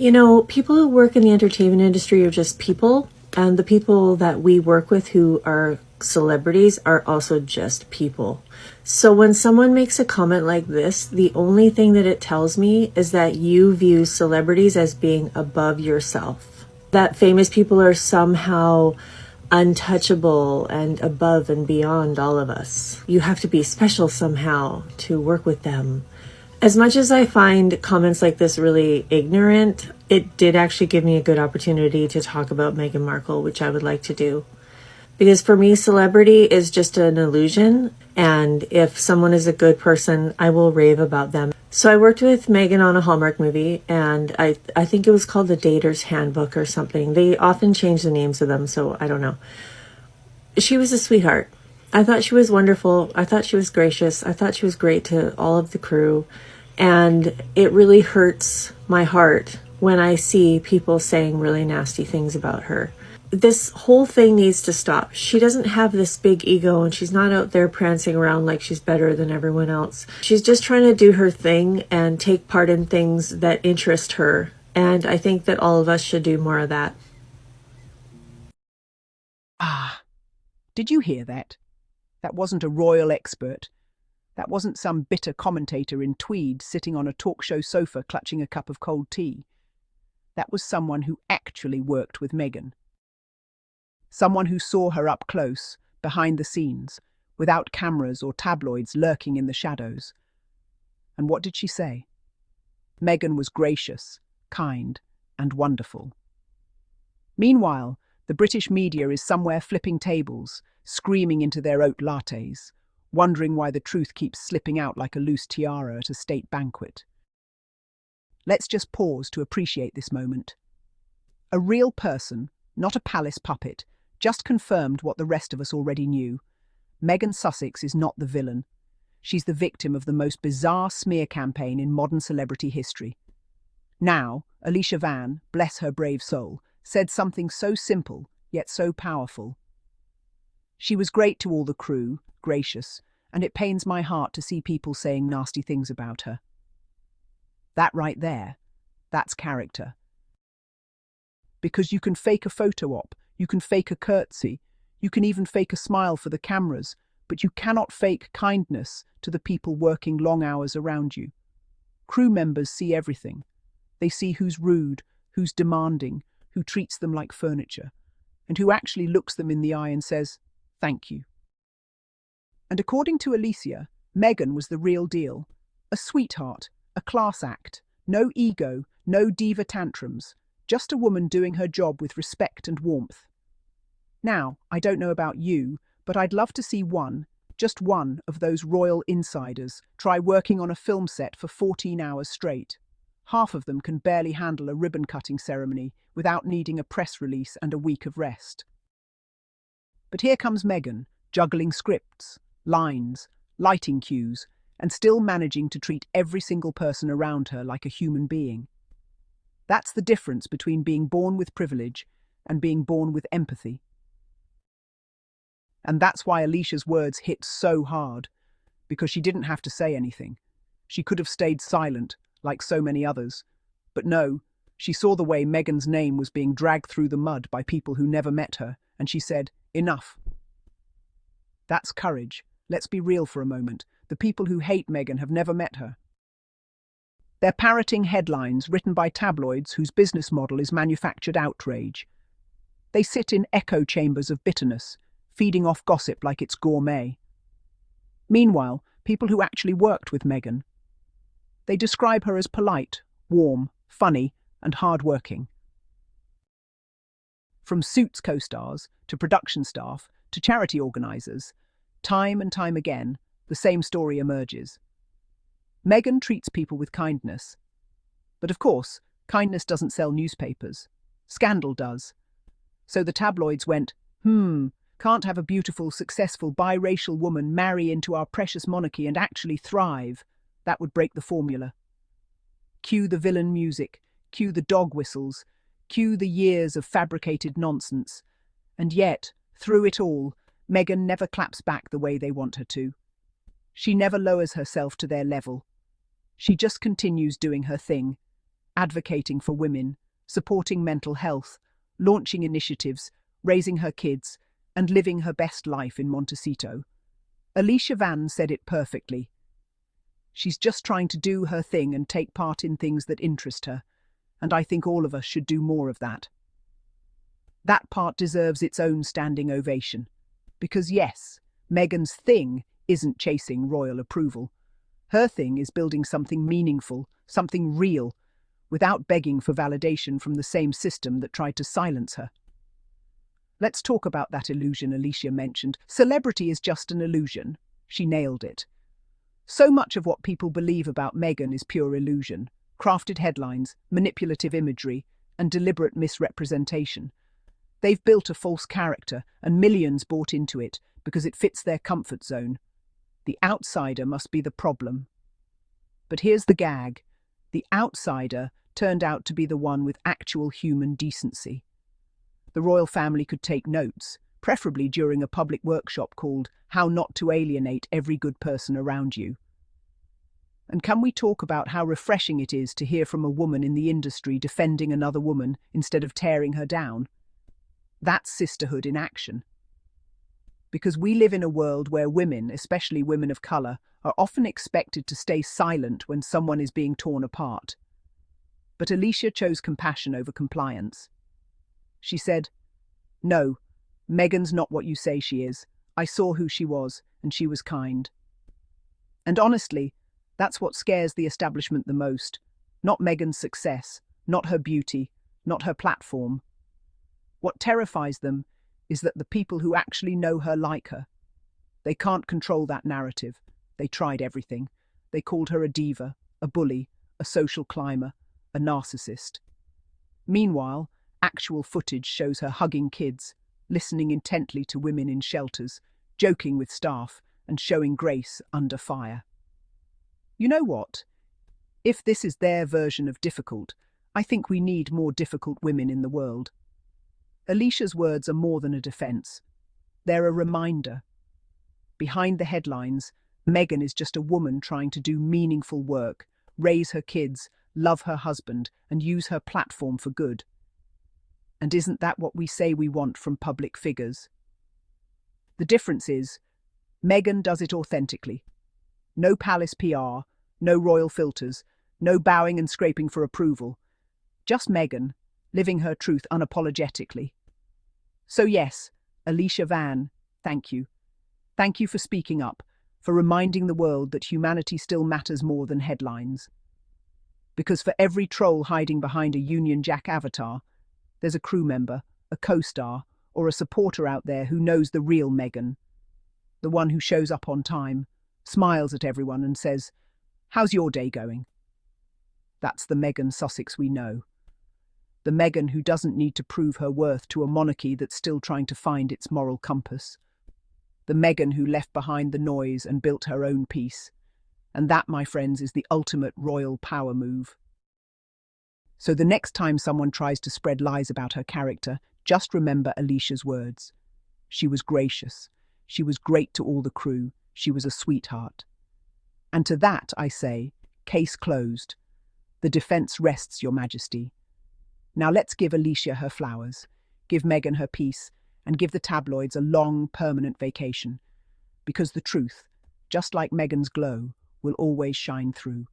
You know, people who work in the entertainment industry are just people, and the people that we work with who are celebrities are also just people. So when someone makes a comment like this, the only thing that it tells me is that you view celebrities as being above yourself. That famous people are somehow untouchable and above and beyond all of us. You have to be special somehow to work with them. As much as I find comments like this really ignorant, it did actually give me a good opportunity to talk about Meghan Markle, which I would like to do. Because for me, celebrity is just an illusion, and if someone is a good person, I will rave about them. So I worked with Meghan on a Hallmark movie, and I think it was called The Dater's Handbook or something. They often change the names of them, so I don't know. She was a sweetheart. I thought she was wonderful. I thought she was gracious. I thought she was great to all of the crew. And it really hurts my heart when I see people saying really nasty things about her. This whole thing needs to stop. She doesn't have this big ego, and she's not out there prancing around like she's better than everyone else. She's just trying to do her thing and take part in things that interest her. And I think that all of us should do more of that. Ah, did you hear that? That wasn't a royal expert. That wasn't some bitter commentator in tweed sitting on a talk show sofa clutching a cup of cold tea. That was someone who actually worked with Meghan. Someone who saw her up close, behind the scenes, without cameras or tabloids lurking in the shadows. And what did she say? Meghan was gracious, kind, and wonderful. Meanwhile, the British media is somewhere flipping tables, screaming into their oat lattes, wondering why the truth keeps slipping out like a loose tiara at a state banquet. Let's just pause to appreciate this moment. A real person, not a palace puppet, just confirmed what the rest of us already knew. Meghan Sussex is not the villain. She's the victim of the most bizarre smear campaign in modern celebrity history. Now, Alicia Van, bless her brave soul, said something so simple, yet so powerful. She was great to all the crew, gracious, and it pains my heart to see people saying nasty things about her. That right there, that's character. Because you can fake a photo op, you can fake a curtsy, you can even fake a smile for the cameras, but you cannot fake kindness to the people working long hours around you. Crew members see everything. They see who's rude, who's demanding, who treats them like furniture, and who actually looks them in the eye and says, "Thank you." And according to Alicia, Meghan was the real deal. A sweetheart, a class act, no ego, no diva tantrums, just a woman doing her job with respect and warmth. Now, I don't know about you, but I'd love to see just one of those royal insiders try working on a film set for 14 hours straight. Half of them can barely handle a ribbon-cutting ceremony without needing a press release and a week of rest. But here comes Meghan, juggling scripts, lines, lighting cues, and still managing to treat every single person around her like a human being. That's the difference between being born with privilege and being born with empathy. And that's why Alicia's words hit so hard, because she didn't have to say anything. She could have stayed silent, like so many others. But no, she saw the way Meghan's name was being dragged through the mud by people who never met her, and she said, "Enough." That's courage. Let's be real for a moment. The people who hate Meghan have never met her. They're parroting headlines written by tabloids whose business model is manufactured outrage. They sit in echo chambers of bitterness, feeding off gossip like it's gourmet. Meanwhile, people who actually worked with Meghan, they describe her as polite, warm, funny, and hard-working. From Suits co-stars to production staff to charity organisers, time and time again, the same story emerges. Meghan treats people with kindness. But of course, kindness doesn't sell newspapers. Scandal does. So the tabloids went, can't have a beautiful, successful, biracial woman marry into our precious monarchy and actually thrive. That would break the formula. Cue the villain music, cue the dog whistles, cue the years of fabricated nonsense. And yet, through it all, Meghan never claps back the way they want her to. She never lowers herself to their level. She just continues doing her thing, advocating for women, supporting mental health, launching initiatives, raising her kids, and living her best life in Montecito. Alicia Van said it perfectly. She's just trying to do her thing and take part in things that interest her, and I think all of us should do more of that. That part deserves its own standing ovation. Because yes, Meghan's thing isn't chasing royal approval. Her thing is building something meaningful, something real, without begging for validation from the same system that tried to silence her. Let's talk about that illusion Alicia mentioned. Celebrity is just an illusion. She nailed it. So much of what people believe about Meghan is pure illusion. Crafted headlines, manipulative imagery, and deliberate misrepresentation. They've built a false character, and millions bought into it because it fits their comfort zone. The outsider must be the problem. But here's the gag. The outsider turned out to be the one with actual human decency. The royal family could take notes, preferably during a public workshop called How Not to Alienate Every Good Person Around You. And can we talk about how refreshing it is to hear from a woman in the industry defending another woman instead of tearing her down? That's sisterhood in action. Because we live in a world where women, especially women of colour, are often expected to stay silent when someone is being torn apart. But Alicia chose compassion over compliance. She said, "No, Meghan's not what you say she is. I saw who she was, and she was kind." And honestly, that's what scares the establishment the most. Not Meghan's success, not her beauty, not her platform. What terrifies them is that the people who actually know her like her. They can't control that narrative. They tried everything. They called her a diva, a bully, a social climber, a narcissist. Meanwhile, actual footage shows her hugging kids, listening intently to women in shelters, joking with staff, and showing grace under fire. You know what? If this is their version of difficult, I think we need more difficult women in the world. Alicia's words are more than a defense. They're a reminder. Behind the headlines, Meghan is just a woman trying to do meaningful work, raise her kids, love her husband, and use her platform for good. And isn't that what we say we want from public figures? The difference is, Meghan does it authentically. No palace PR, no royal filters, no bowing and scraping for approval. Just Meghan, living her truth unapologetically. So yes, Alicia Van, thank you. Thank you for speaking up, for reminding the world that humanity still matters more than headlines. Because for every troll hiding behind a Union Jack avatar, there's a crew member, a co-star, or a supporter out there who knows the real Meghan. The one who shows up on time, smiles at everyone and says, "How's your day going?" That's the Meghan Sussex we know. The Meghan who doesn't need to prove her worth to a monarchy that's still trying to find its moral compass. The Meghan who left behind the noise and built her own peace. And that, my friends, is the ultimate royal power move. So the next time someone tries to spread lies about her character, just remember Alicia's words. She was gracious. She was great to all the crew. She was a sweetheart. And to that I say, case closed. The defence rests, Your Majesty. Now let's give Alicia her flowers, give Meghan her peace, and give the tabloids a long, permanent vacation. Because the truth, just like Meghan's glow, will always shine through.